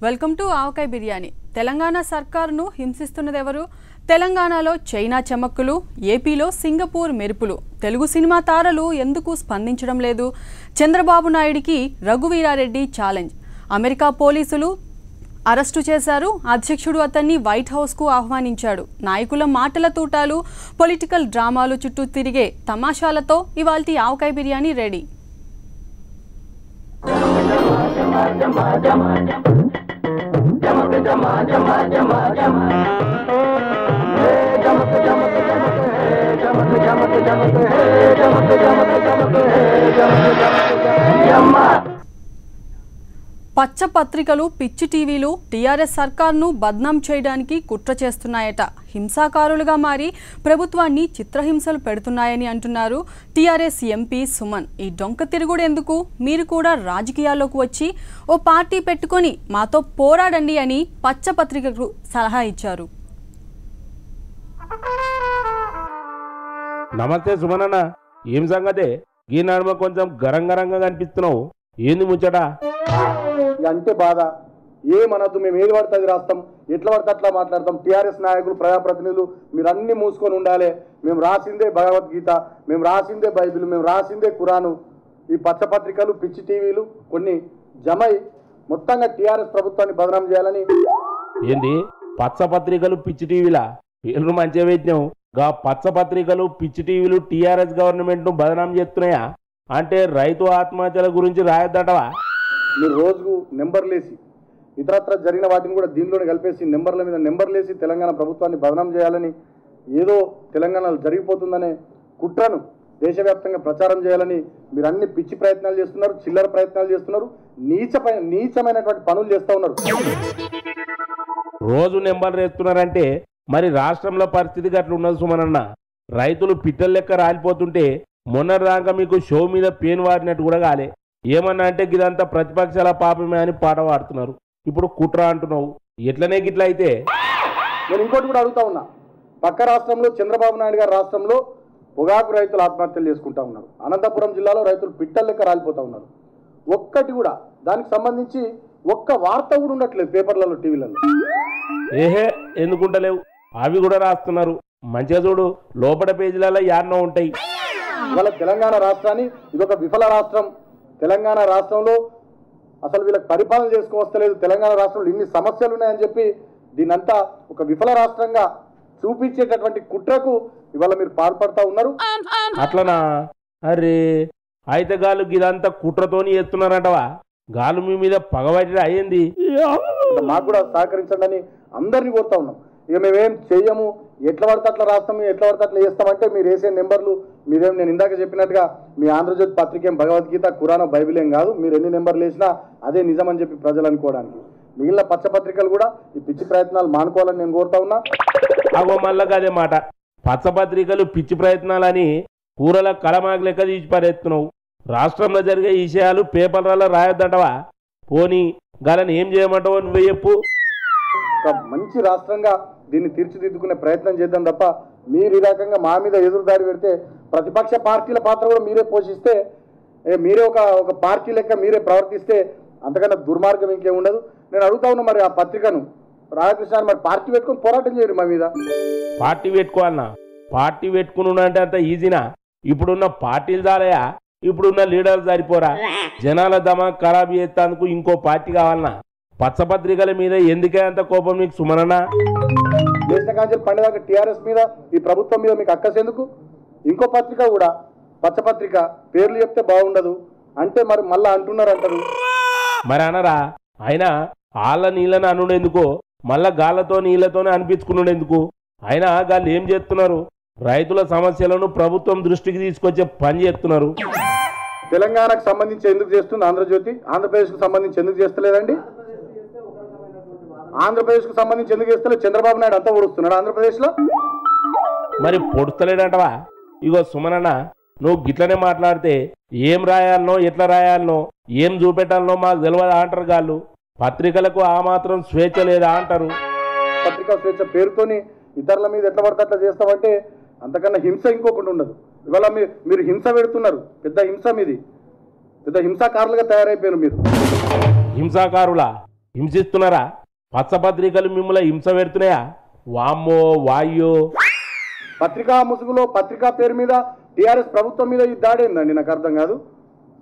Welcome to ఆవకాయ బిర్యానీ. తెలంగాణ సర్కారును హింసిస్తున్నది ఎవరు? తెలంగాణలో China చమక్కులు, ఏపీలో సింగపూర్ మెరుపులు. తెలుగు సినిమా తారలు ఎందుకు స్పందించడం లేదు? చంద్రబాబు నాయుడికి రఘువీరారెడ్డి ఛాలెంజ్. అమెరికా పోలీసులు అరెస్టు చేశారు. అధ్యక్షుడు అతన్ని వైట్ హౌస్కు ఆహ్వానించాడు. నాయకుల మాటల తూటాలు, పొలిటికల్ డ్రామాలు చుట్టూ తిరిగే తమాషాలతో ఇవాల్టి ఆవకాయ బిర్యానీ రెడీ. పచ్చ పత్రికలు, పిచ్చి టీవీలు టీఆర్ఎస్ సర్కార్ను బద్నాం చేయడానికి కుట్ర చేస్తున్నాయట. హింసాకారులుగా మారి ప్రభుత్వాన్ని చిత్రహింసలు పెడుతున్నాయని అంటున్నారు టీఆర్ఎస్ ఎంపీ సుమన్. ఈ డొంక తిరుగుడు ఎందుకు? మీరు కూడా రాజకీయాల్లోకి వచ్చి ఓ పార్టీ పెట్టుకొని మాతో పోరాడండి అని పచ్చ పత్రికకు సలహా ఇచ్చారు. నమస్తే సుమనన్న, ఏం సంగతే? ఈ నడుమ కొంచెం గరంగరంగా కనిపిస్తున్నావు, ఏంది ముచ్చట? అంటే బాధ ఏమనద్దు, మేము ఏది పడితే అది రాస్తాం, ఎట్లా పడితే అట్లా మాట్లాడతాం. టీఆర్ఎస్ నాయకులు, ప్రజాప్రతినిధులు మీరు అన్ని మూసుకొని ఉండాలి. మేము రాసిందే భగవద్గీత, మేము రాసిందే బైబిల్, మేము రాసిందే ఖురాను. ఈ పచ్చపత్రికలు, పిచ్చి టీవీలు కొన్ని జమై మొత్తంగా టీఆర్ఎస్ ప్రభుత్వాన్ని బదనాం చేయాలని. ఏంది పచ్చ పత్రికలు, పిచ్చి టీవీలా? పేర్లు మంచిగా వేద్దాం. గా పచ్చ పత్రికలు, పిచ్చి టీవీలు టీఆర్ఎస్ గవర్నమెంట్ ను బదనాం చేస్తున్నాయా? అంటే రైతు ఆత్మహత్యల గురించి రాయొద్దటవా? మీరు రోజుకు నెంబర్లేసి ఇతరత్ర జరిగిన వాటిని కూడా దీనిలోనే కలిపేసి నెంబర్ల మీద నెంబర్లేసి తెలంగాణ ప్రభుత్వాన్ని బదనాం చేయాలని, ఏదో తెలంగాణలో జరిగిపోతుందనే కుట్రను దేశవ్యాప్తంగా ప్రచారం చేయాలని మీరు అన్ని పిచ్చి ప్రయత్నాలు చేస్తున్నారు, చిల్లర ప్రయత్నాలు చేస్తున్నారు, నీచమైనటువంటి పనులు చేస్తూ ఉన్నారు. రోజు నెంబర్లు వేస్తున్నారంటే మరి రాష్ట్రంలో పరిస్థితి గట్ల ఉన్నది సుమనన్న. రైతులు పిట్టల లెక్క రాలిపోతుంటే మొన్నటిదాకా మీకు షో మీద పేను వాడినట్టు కూడా కాలే. ఏమన్నా అంటే గిదంతా ప్రతిపక్షాల పాపమే అని పాట పాడుతున్నారు. ఇప్పుడు కుట్ర అంటున్నావు, ఎట్లనే గిట్ల అయితే? నేను ఇంకోటి కూడా అడుగుతా ఉన్నా. పక్క రాష్ట్రంలో చంద్రబాబు నాయుడు గారి రాష్ట్రంలో పొగాకు రైతులు ఆత్మహత్యలు చేసుకుంటా ఉన్నారు. అనంతపురం జిల్లాలో రైతులు పిట్టల లెక్క రాలిపోతా ఉన్నారు. ఒక్కటి కూడా దానికి సంబంధించి ఒక్క వార్త కూడా ఉండట్లేదు పేపర్లలో, టీవీలలో. ఏహే ఎందుకుంటలేవు, అవి కూడా రాస్తున్నారు. మంచిగా చూడు, లోపల పేజీలలో యాన్నో ఉంటాయి. ఇవాళ తెలంగాణ రాష్ట్రాన్ని ఇదొక విఫల రాష్ట్రం, తెలంగాణ రాష్ట్రంలో అసలు వీళ్ళకి పరిపాలన చేసుకోవస్తలేదు, తెలంగాణ రాష్ట్రంలో ఇన్ని సమస్యలు ఉన్నాయని చెప్పి దీనంతా ఒక విఫల రాష్ట్రంగా చూపించేటటువంటి కుట్రకు ఇవాళ మీరు పాల్పడతా ఉన్నారు. అట్లనా? అరే అయితే గాలు ఇదంతా కుట్రతోని చేస్తున్నారంటవా? గాలు మీ మీద పగబట్టి అయ్యింది. మాకు కూడా సహకరించండి అని అందరినీ కోరుతా ఉన్నాం. ఇక మేమేం చెయ్యము, ఎట్లా పడితే అట్లా రాస్తాము, ఎట్లా పడితే అట్లా చేస్తామంటే మీరు వేసే నెంబర్లు మీరేం, నేను ఇందాక చెప్పినట్టుగా మీ ఆంధ్రజ్యోతి పత్రిక ఏం భగవద్గీత, ఖురాన్, బైబిల్ ఏం కాదు. మీరు ఎన్ని నెంబర్లు వేసినా అదే నిజం అని చెప్పి ప్రజలు అనుకోవడానికి. మిగిలిన పచ్చపత్రికలు కూడా ఈ పిచ్చి ప్రయత్నాలు మానుకోవాలని నేను కోరుతా ఉన్నా. అగో మళ్ళీ అదే మాట, పచ్చపత్రికలు పిచ్చి ప్రయత్నాలని కూరల కలమాకు లెక్క తీసి పారేస్తున్నావు. రాష్ట్రంలో జరిగే విషయాలు పేపర్లలో రాయొద్దంటవా? పోనీ గాలని ఏం చేయమంటావు నువ్వే చెప్పు. మంచి రాష్ట్రంగా దీన్ని తీర్చిదిద్దుకునే ప్రయత్నం చేద్దాం తప్ప మీరు ఈ రకంగా మా మీద ఎదురుదారి పెడితే, ప్రతిపక్ష పార్టీల పాత్ర కూడా మీరే పోషిస్తే, మీరే ఒక పార్టీ లెక్క మీరే ప్రవర్తిస్తే అంతకన్నా దుర్మార్గం ఇంకేముండదు. నేను అడుగుతా ఉన్నా, మరి ఆ పత్రికను రాధాకృష్ణ మరి పార్టీ పెట్టుకుని పోరాటం చేయరు మా మీద. పార్టీ పెట్టుకోవాలన్నా? పార్టీ పెట్టుకుని అంటే అంత ఈజీనా? ఇప్పుడున్న పార్టీలు దాలయా? ఇప్పుడున్న లీడర్లు సరిపోరా? జనాల దమా ఖరాబ్ చేసేందుకు ఇంకో పార్టీ కావాలన్నా? పచ్చపత్రికల మీద ఎందుకే అంత కోపం మీకు సుమనన్నా? దేశ కాంచెలు పండేదాకా టీఆర్ఎస్ మీద, ఈ ప్రభుత్వం మీద మీకు అక్కసేందుకు? ఇంకో పత్రిక కూడా పచ్చపత్రిక, పేర్లు చెప్తే బాగుండదు అంటే మరి మళ్ళా అంటారు. మరి అనరా? అయినా ఆళ్ళ నీళ్ళని అనుడేందుకో, మళ్ళా గాళ్ళతో నీళ్లతోనే అనిపించుకునేందుకు? అయినా గాళ్ళు ఏం చేస్తున్నారు? రైతుల సమస్యలను ప్రభుత్వం దృష్టికి తీసుకొచ్చే పని చేస్తున్నారు. తెలంగాణకు సంబంధించి ఎందుకు చేస్తుంది ఆంధ్రజ్యోతి? ఆంధ్రప్రదేశ్కు సంబంధించి ఎందుకు చేస్తలేదండి? ఆంధ్రప్రదేశ్కు సంబంధించి ఎందుకు చేస్తలేదు? చంద్రబాబు నాయుడు అంతా ఓడుస్తున్నాడు ఆంధ్రప్రదేశ్లో. మరి పొడుస్తలేడంటవా? ఇగో సుమనన్న, నువ్వు గిట్లనే మాట్లాడితే ఏం రాయాలనో, ఎట్లా రాయాలనో, ఏం చూపెట్టాలనో మాకు తెలియదు అంటారు గాళ్ళు. పత్రికలకు ఆ మాత్రం స్వేచ్ఛ లేదా అంటారు. పత్రికా స్వేచ్ఛ పేరుతోని ఇతరుల మీద ఎట్లా పడితే అట్లా చేస్తామంటే అంతకన్నా హింస ఇంకొకటి ఉండదు. ఇవాళ మీరు హింస పెడుతున్నారు, పెద్ద హింస మీది, పెద్ద హింసాకారులుగా తయారైపోయారు మీరు. హింసాకారులా? హింసిస్తున్నారా? పచ్చపత్రికలు మిమ్మల్ని హింస పెడుతున్నాయా? వామ్మో వాయ్యో. పత్రికా ముసుగులో పత్రికా పేరు మీద టీఆర్ఎస్ ప్రభుత్వం మీద ఈ దాడి ఏందండి? నాకు అర్థం కాదు.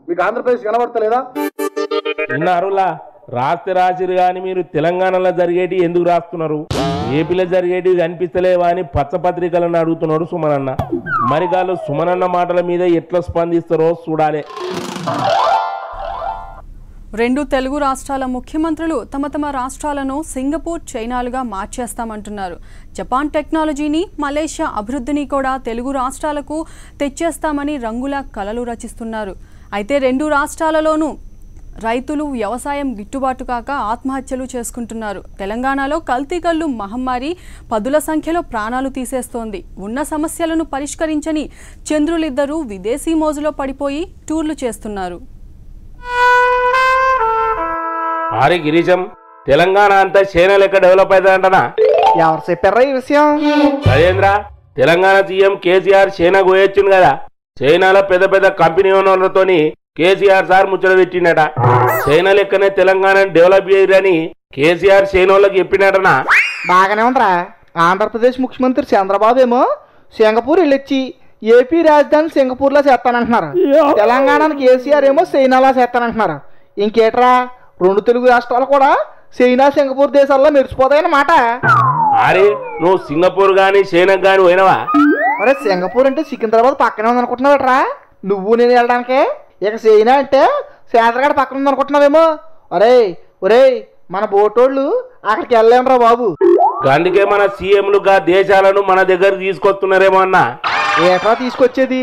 మీకు ఆంధ్రప్రదేశ్ కనబడతలేదా? విన్నారులా? రాస్తే రాసిరు కానీ మీరు తెలంగాణలో జరిగేటి ఎందుకు రాస్తున్నారు? ఏపీలో జరిగేటివి కనిపిస్తలేవా అని పచ్చపత్రికలను అడుగుతున్నాడు సుమనన్న. మరి వాళ్ళు సుమనన్న మాటల మీద ఎట్లా స్పందిస్తారో చూడాలి. రెండు తెలుగు రాష్ట్రాల ముఖ్యమంత్రులు తమ తమ రాష్ట్రాలను సింగపూర్, చైనాలుగా మార్చేస్తామంటున్నారు. జపాన్ టెక్నాలజీని, మలేషియా అభివృద్ధిని కూడా తెలుగు రాష్ట్రాలకు తెచ్చేస్తామని రంగుల కలలు రచిస్తున్నారు. అయితే రెండు రాష్ట్రాలలోనూ రైతులు వ్యవసాయం గిట్టుబాటు కాక ఆత్మహత్యలు చేసుకుంటున్నారు. తెలంగాణలో కల్తీ కల్లు మహమ్మారి పదుల సంఖ్యలో ప్రాణాలు తీసేస్తోంది. ఉన్న సమస్యలను పరిష్కరించని చంద్రులిద్దరూ విదేశీ మోజులో పడిపోయి టూర్లు చేస్తున్నారు. ఆరి గిరీశం, తెలంగాణ అంతా చైనా లెక్క డెవలప్ అవుతుందంటనా? ఎవరు చెప్పారా ఈ విషయం? అదేంద్ర, తెలంగాణ సీఎం కేసీఆర్ చైనా పోయొచ్చును కదా. చైనాలో పెద్ద పెద్ద కంపెనీ ఓనర్లతోని కేసీఆర్ సార్ ముచ్చట పెట్టినట. చైనా లెక్కనే తెలంగాణని డెవలప్ చేయరని కేసీఆర్ చైనాలకు చెప్పినటనా? బాగానే ఉందిరా. ఆంధ్రప్రదేశ్ ముఖ్యమంత్రి చంద్రబాబు ఏమో సింగపూర్ వెళ్ళొచ్చి ఏపీ రాజధాని సింగపూర్లో చేస్తానంటున్నారు. తెలంగాణకి కేసీఆర్ ఏమో చైనాలో చేస్తానంటున్నారు. ఇంకేట్రా, రెండు తెలుగు రాష్ట్రాలు కూడా చైనా, సింగపూర్ దేశాల్లో మెరిచిపోతాయన్నమాట. అరే, నువ్వు సింగపూర్ గాని చైనా గాని పోయినవా? అరే, సింగపూర్ అంటే సికింద్రాబాద్ పక్కనే ఉంది అనుకుంటున్నావుట్రా నువ్వు నేను వెళ్ళడానికే. ఇక చైనా అంటే సేదరగడ పక్కన ఉంది అనుకుంటున్నావేమో. ఒరేయ్ మన బోటోళ్ళు అక్కడికి వెళ్ళలేమరా బాబు. అందుకే మన సీఎంలు గా దేశాలను మన దగ్గర తీసుకొస్తున్నారేమో అన్న. ఏట్రా తీసుకొచ్చేది?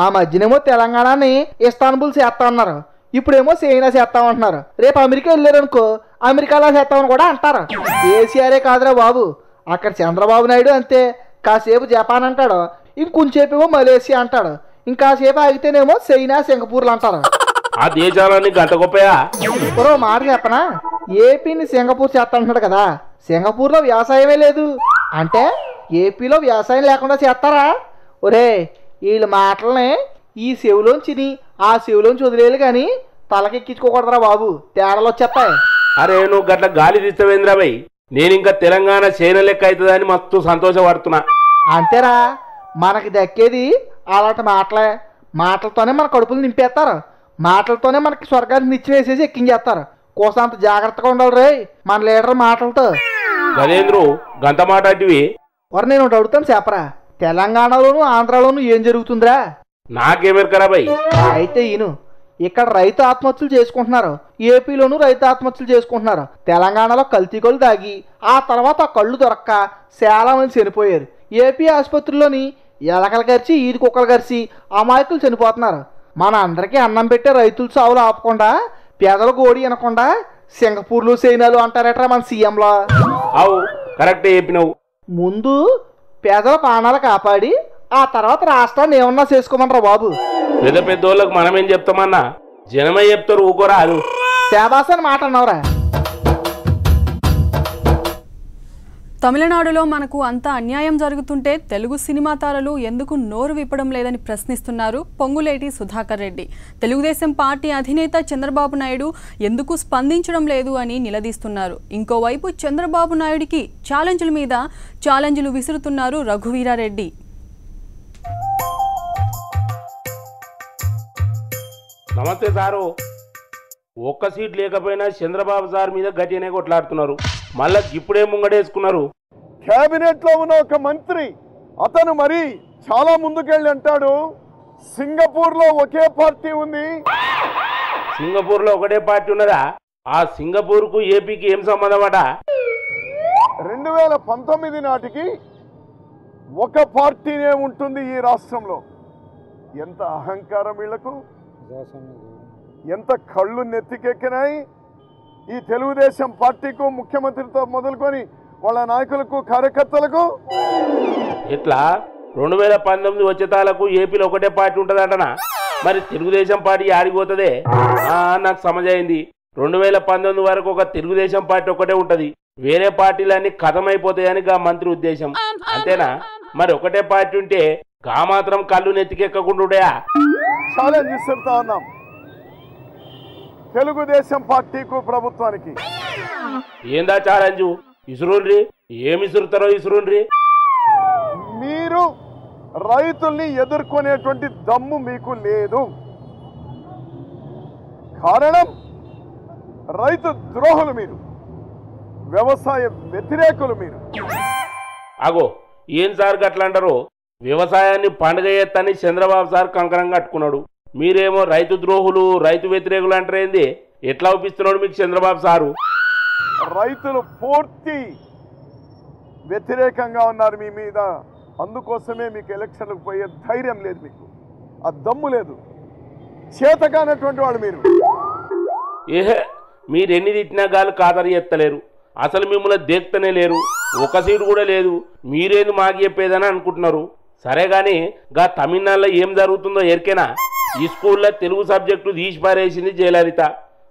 ఆ మధ్యనేమో తెలంగాణని ఇస్తాన్బుల్ చేస్తా అన్నారు, ఇప్పుడేమో చైనా చేస్తామంటున్నారు. రేపు అమెరికా వెళ్ళారనుకో అమెరికాలో చేస్తామని కూడా అంటారు. కేసీఆరే కాదురా బాబు, అక్కడ చంద్రబాబు నాయుడు అంతే. కాసేపు జపాన్ అంటాడు, ఇంకొంచేపు ఏమో మలేషియా అంటాడు, ఇంకాసేపు ఆగితేనేమో చైనా, సింగపూర్లు అంటారు. ఆ దేశాలన్నీ గంట గొప్పయా? మరో మాట చెప్పనా, ఏపీని సింగపూర్ చేస్తా అంటున్నాడు కదా. సింగపూర్లో వ్యవసాయమే లేదు అంటే ఏపీలో వ్యవసాయం లేకుండా చేస్తారా? వీళ్ళ మాటల్ని ఈ చెవులోంచిని ఆ చెవులోంచి వదిలేయాలి కానీ తలకెక్కించుకోకూడదురా బాబు, తేడాలు వచ్చేస్తాయి. అరే, నువ్వు గట్ల గాలి తీస్తావేంద్రాబాయ్. నేను ఇంకా తెలంగాణ చైనా లెక్క అవుతుందని మస్తు సంతోషపడుతున్నా. అంతేరా, మనకి దక్కేది అలాంటి మాటలే. మాటలతోనే మన కడుపులు నింపేస్తారు, మాటలతోనే మనకి స్వర్గాన్ని నిచ్చెన వేసేసి ఎక్కించేస్తారు. కోసంత జాగ్రత్తగా ఉండాలి రే మన లీడర్ మాటలతో. గజేంద్రు, గంత మాట అంటివి. నేను ఒకటి అడుగుతాను చెప్పరా, తెలంగాణలోను ఆంధ్రాలోను ఏం జరుగుతుందిరా? నాకేమెరకరాబాయ్. అయితే ఈయన ఇక్కడ రైతు ఆత్మహత్యలు చేసుకుంటున్నారు, ఏపీలోను రైతు ఆత్మహత్యలు చేసుకుంటున్నారు. తెలంగాణలో కల్తీ కళ్ళు తాగి ఆ తర్వాత ఆ కళ్ళు దొరక్క చాలా మంది చనిపోయారు. ఏపీ ఆసుపత్రుల్లోని ఎలకలు గరిచి ఈది కుక్కలు గరిచి అమాయకులు చనిపోతున్నారు. మన అందరికీ అన్నం పెట్టే రైతులు చావులు ఆపకుండా పేదలు గోడి అనకుండా సింగపూర్లు, చైనాలు అంటారట్రా మన సీఎంలో. అవు కరెక్టే చెప్పినావు. ముందు పేదల ప్రాణాలు కాపాడి ఆ తర్వాత రాష్ట్రాన్ని ఏమన్నా చేసుకోమనరా బాబు. పెద్ద పెద్దోళ్ళకి మనమేం చెప్తామన్నా, జనమే చెప్తారు, ఊకోరా. అది శాబాసని మాట అన్నవరా. తమిళనాడులో మనకు అంత అన్యాయం జరుగుతుంటే తెలుగు సినిమా తారలు ఎందుకు నోరు విప్పడం లేదని ప్రశ్నిస్తున్నారు పొంగులేటి సుధాకర్ రెడ్డి. తెలుగుదేశం పార్టీ అధినేత చంద్రబాబు నాయుడు ఎందుకు స్పందించడం లేదు అని నిలదీస్తున్నారు. ఇంకోవైపు చంద్రబాబు నాయుడికి ఛాలెంజ్ల మీద ఛాలెంజ్లు విసురుతున్నారు రఘువీరారెడ్డి. నమస్తే సారు. ఒక్క సీట్ లేకపోయినా చంద్రబాబు సార్ మీద గట్టినే కొట్లాడుతున్నారు. మళ్ళా ఇప్పుడే ముంగడేసుకున్నారు. కేబినెట్ లో ఉన్న ఒక మంత్రి అతను మరి చాలా ముందుకెళ్ళి అంటాడు, సింగపూర్ లో ఒకే పార్టీ ఉంది. సింగపూర్ లో ఒకటే పార్టీ ఉన్నదా? ఆ సింగపూర్ కు ఏపీకి ఏం సంబంధం అట? 2019 నాటికి ఒక పార్టీనే ఉంటుంది ఈ రాష్ట్రంలో. ఎంత అహంకారం వీళ్లకు, ఎంత కళ్ళు నెత్తికెక్కినాయి. ఈ తెలుగుదేశం పార్టీకు, ముఖ్యమంత్రితో మొదలుకొని వాళ్ళ నాయకులకు, కార్యకర్తలకు. ఇట్లా 2019 వచ్చేతాలకు ఏపీలో ఒకటే పార్టీ ఉంటుందటనా? మరి తెలుగుదేశం పార్టీ ఆడిపోతుందే? నాకు సమజైంది. 2019 వరకు ఒక తెలుగుదేశం పార్టీ ఒకటే ఉంటది, వేరే పార్టీలన్నీ ఖతమైపోతాయని గా మంత్రి ఉద్దేశం. అంతేనా? మరి ఒకటే పార్టీ ఉంటే గా మాత్రం కళ్ళు నెత్తికెక్కకుండా ఛాలెంజ్ ఇస్తుంటా ఉన్నాం తెలుగుదేశం పార్టీకు, ప్రభుత్వానికి. ఏందా ఛాలెంజ్? ఇసురుండ్రి, ఏమి ఇసురుతారో ఇసురుండ్రి. మీరు రైతుల్ని ఎదుర్కొనేటువంటి దమ్ము మీకు లేదు. కారణం రైతు ద్రోహులు మీరు, వ్యవసాయ వ్యతిరేకులు మీరు. అగో ఏం సార్ గట్లా అంటారు? వ్యవసాయాన్ని పండుగ ఎత్తని చంద్రబాబు సార్ కంకణం కట్టుకున్నాడు, మీరేమో రైతు ద్రోహులు రైతు వ్యతిరేకులు అంటారేంది? ఎట్లా ఒప్పిస్తున్నాడు మీకు చంద్రబాబు సారు? రైతులు పూర్తి వ్యతిరేకంగా ఉన్నారు మీ మీద, అందుకోసమే మీకు ఎలక్షన్లకు పోయే ధైర్యం లేదు, మీకు ఆ దమ్ము లేదు, చేతగానటువంటి వాడు మీరు. ఏహే, మీరెన్ని తిట్టినా గాలు ఖాతరు ఎత్తలేరు, అసలు మిమ్మల్ని దేక్తనే లేరు, ఒక సీటు కూడా లేదు, మీరేంది మాకు చెప్పేదని అనుకుంటున్నారు. సరే కానీ గా తమిళనాడులో ఏం జరుగుతుందో ఎరికేనా? ఈ స్కూల్లో తెలుగు సబ్జెక్టు తీసి పారేసింది జయలలిత.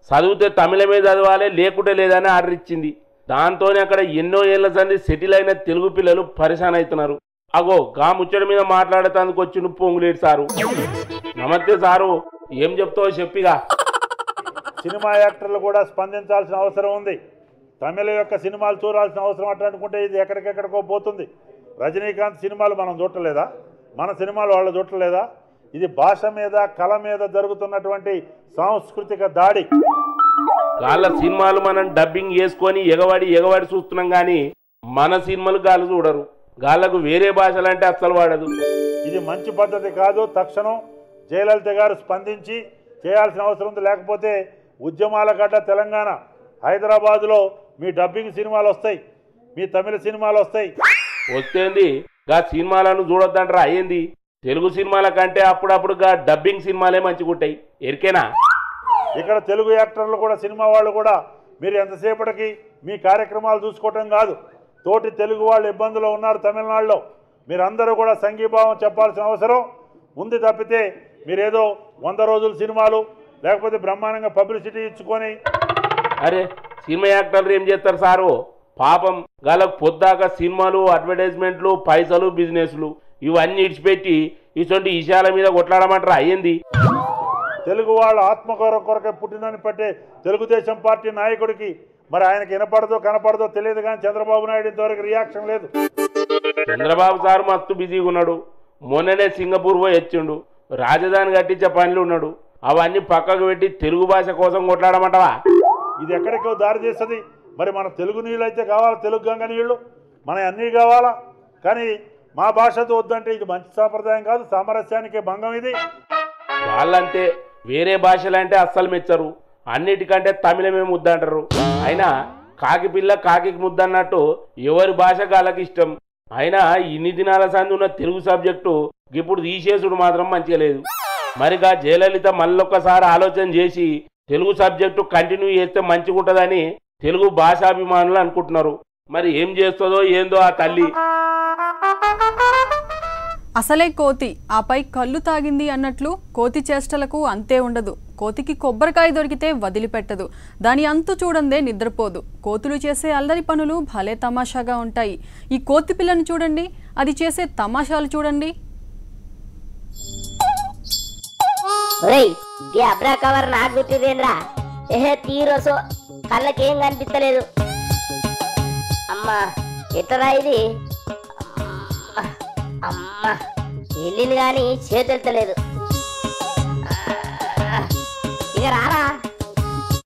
చదివితే తమిళమే చదవాలి, లేకుంటే లేదని ఆర్డర్ ఇచ్చింది. దాంతోనే అక్కడ ఎన్నో ఏళ్ల సంది సెటిల్ అయిన తెలుగు పిల్లలు పరిశాన్ అవుతున్నారు. అగో గా ముచ్చడి మీద మాట్లాడటానికి వచ్చి పొంగులేడు సారు. నమస్తే సారు, ఏం చెప్తావో చెప్పిగా. సినిమా యాక్టర్లు కూడా స్పందించాల్సిన అవసరం ఉంది. తమిళ యొక్క సినిమాలు చూడాల్సిన అవసరం అట్లా అనుకుంటే ఇది ఎక్కడికెక్కడికో పోతుంది. రజనీకాంత్ సినిమాలు మనం చూడలేదా? మన సినిమాలు వాళ్ళు చూడలేదా? ఇది భాష మీద కళ మీద జరుగుతున్నటువంటి సాంస్కృతిక దాడి. వాళ్ళ సినిమాలు మనం డబ్బింగ్ చేసుకొని ఎగవాడి చూస్తున్నాం కానీ మన సినిమాలు గాలు చూడరు. గాళ్ళకు వేరే భాషలంటే అస్సలు వాడదు. ఇది మంచి పద్ధతి కాదు. తక్షణం జయలలిత గారు స్పందించి చేయాల్సిన అవసరం ఉంది. లేకపోతే ఉద్యమాల గడ్డ తెలంగాణ, హైదరాబాదులో మీ డబ్బింగ్ సినిమాలు వస్తాయి, మీ తమిళ సినిమాలు వస్తాయి. వస్తేంది గా సినిమాలను చూడొద్దంటారా? అయ్యింది తెలుగు సినిమాల కంటే అప్పుడప్పుడు గా డబ్బింగ్ సినిమాలే మంచిగుంటాయి, ఎరికేనా? ఇక్కడ తెలుగు యాక్టర్లు కూడా, సినిమా వాళ్ళు కూడా మీరు ఎంతసేపటికి మీ కార్యక్రమాలు చూసుకోవటం కాదు, తోటి తెలుగు వాళ్ళు ఇబ్బందులు ఉన్నారు తమిళనాడులో, మీరందరూ కూడా సంఘీభావం చెప్పాల్సిన అవసరం ఉంది. తప్పితే మీరేదో 100 రోజుల సినిమాలు లేకపోతే బ్రహ్మాండంగా పబ్లిసిటీ ఇచ్చుకొని. అరే సినిమా యాక్టర్లు ఏం చేస్తారు సారు? పాపం గాలకు పొద్దాక సినిమాలు, అడ్వర్టైజ్మెంట్లు, పైసలు, బిజినెస్లు ఇవన్నీ ఇడిచిపెట్టి ఇటువంటి విషయాల మీద కొట్లాడమంటారా? అయ్యింది తెలుగు వాళ్ళ ఆత్మగౌరవం కొరకే పుట్టినని పట్టే తెలుగుదేశం పార్టీ నాయకుడికి మరి ఆయనకి వినపడదో కనపడదో తెలియదు కానీ చంద్రబాబు నాయుడు ఇంతవరకు రియాక్షన్ లేదు. చంద్రబాబు సార్ మస్తు బిజీగా ఉన్నాడు. మొన్ననే సింగపూర్ పోయి వచ్చిండు, రాజధాని కట్టించే పనులు ఉన్నాడు. అవన్నీ పక్కకు పెట్టి తెలుగు భాష కోసం కొట్లాడమంటావా? ఇది ఎక్కడికో దారి చేస్తుంది. మరి మన తెలుగు నీళ్ళు అయితే కావాలా, తెలుగు గంగ నీళ్ళు మన అన్నీ కావాలా. కానీ మా భాషతో వద్దంటే ఇది మంచి సాంప్రదాయం కాదు, సామరస్యానికే భంగం ఇది. వాళ్ళంతే, వేరే భాషలంటే అస్సలు మెచ్చరు, అన్నిటికంటే తమిళమే ముద్దంటారు. అయినా కాకి పిల్ల కాకి ముద్దన్నట్టు ఎవరి భాష వాళ్ళకి ఇష్టం. అయినా ఇన్ని దినాల సంది ఉన్న తెలుగు సబ్జెక్టు ఇప్పుడు తీసేసుడు మాత్రం మంచిగా లేదు. మరిగా జయలలిత మళ్ళొక్కసారి ఆలోచన చేసి తెలుగు సబ్జెక్టు కంటిన్యూ చేస్తే మంచిగా ఉంటుందని తెలుగు భాషాభిమానులు అనుకుంటున్నారు. మరి ఏం చేస్తుందో ఏందో ఆ తల్లి. అసలే కోతి, ఆపై కళ్ళు తాగింది అన్నట్లు కోతి చేష్టలకు అంతే ఉండదు. కోతికి కొబ్బరికాయ దొరికితే వదిలిపెట్టదు, దాని అంతు చూడందే నిద్రపోదు. కోతులు చేసే అల్లరి పనులు భలే తమాషాగా ఉంటాయి. ఈ కోతి పిల్లను చూడండి, అది చేసే తమాషాలు చూడండి. అబ్రా కవర్ నాకు గుర్తుదేంద్రా, ఏహే తీరోసో కళ్ళకేం కనిపిస్తలేదు. అమ్మా ఎట్లా ఇది? అమ్మా వెళ్ళింది కానీ చేతెళ్తలేదు. ఇక రారా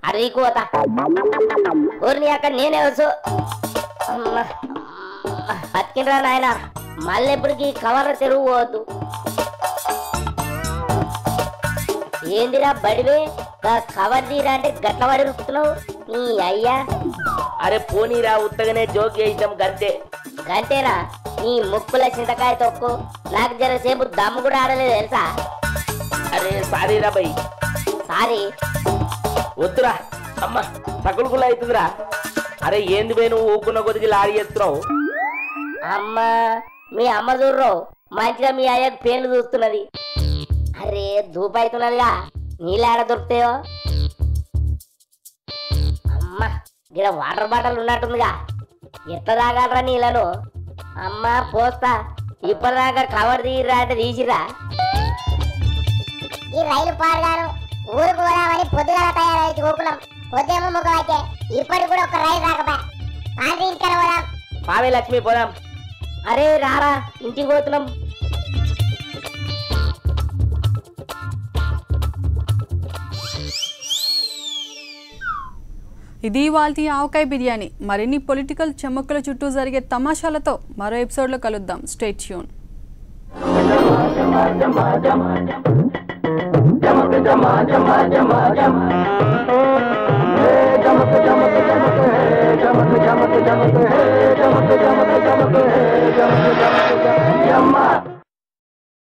అడవి కోత, ఊరిని అక్కడ నేనే వచ్చు. బతికినరా నాయన, మళ్ళెప్పటికి కవర్ తెరువు పోవద్దు. ఏందిరా బడివే, కవర్ తీరా అంటే గట్ల పడి రుక్కుతున్నావు నీ అయ్యా. అరే పోనీరా, ఉత్తగానే జోక్ చేద్దాం గంతే. గంతేనా? నీ ముక్కుల చింతకాయ తొక్కు, నాకు జరసేపు దమ్ము కూడా ఆడలేదు తెలుసా. అరే సారీ రా బై, సారీ వద్దురా. అమ్మ సకులుకులు అవుతుందిరా. అరే ఏంది బై నువ్వు ఊకున్న కొద్దికి లారీ చేస్తున్నావు? అమ్మా మీ అమ్మ చూర్రో మంచిగా మీ అయ్యకు పేర్లు చూస్తున్నది. అరే ధూప అవుతున్నదిగా, నీళ్ళాడ దొరుకుతాయో. అమ్మ ఇక్కడ వాటర్ బాటిల్ ఉన్నట్టుందిగా ఎట్లా తాగాలరా నీళ్ళను? అమ్మ పోస్తా. ఇప్పటిదాకా కవర్ తీయరా అంటే తీసిరా. ఈ రైలు పాడగాను ఊరుకు పోదామని పొద్దుగా తయారైతే ఊకున్నాం. పొద్దేమో ముఖం అయితే ఇప్పటికి కూడా ఒక రైలు రాకపోయా. పాండ్రి ఇంటికన్నా పోదాం. పావే లక్ష్మి పోదాం. అరే రారా ఇంటికి పోతున్నాం. ఇది ఇవాల్టి ఆవకాయ బిర్యానీ. మరిన్ని పొలిటికల్ చెమ్మక్కుల చుట్టూ జరిగే తమాషాలతో మరో ఎపిసోడ్లో కలుద్దాం. Stay tune. జమక్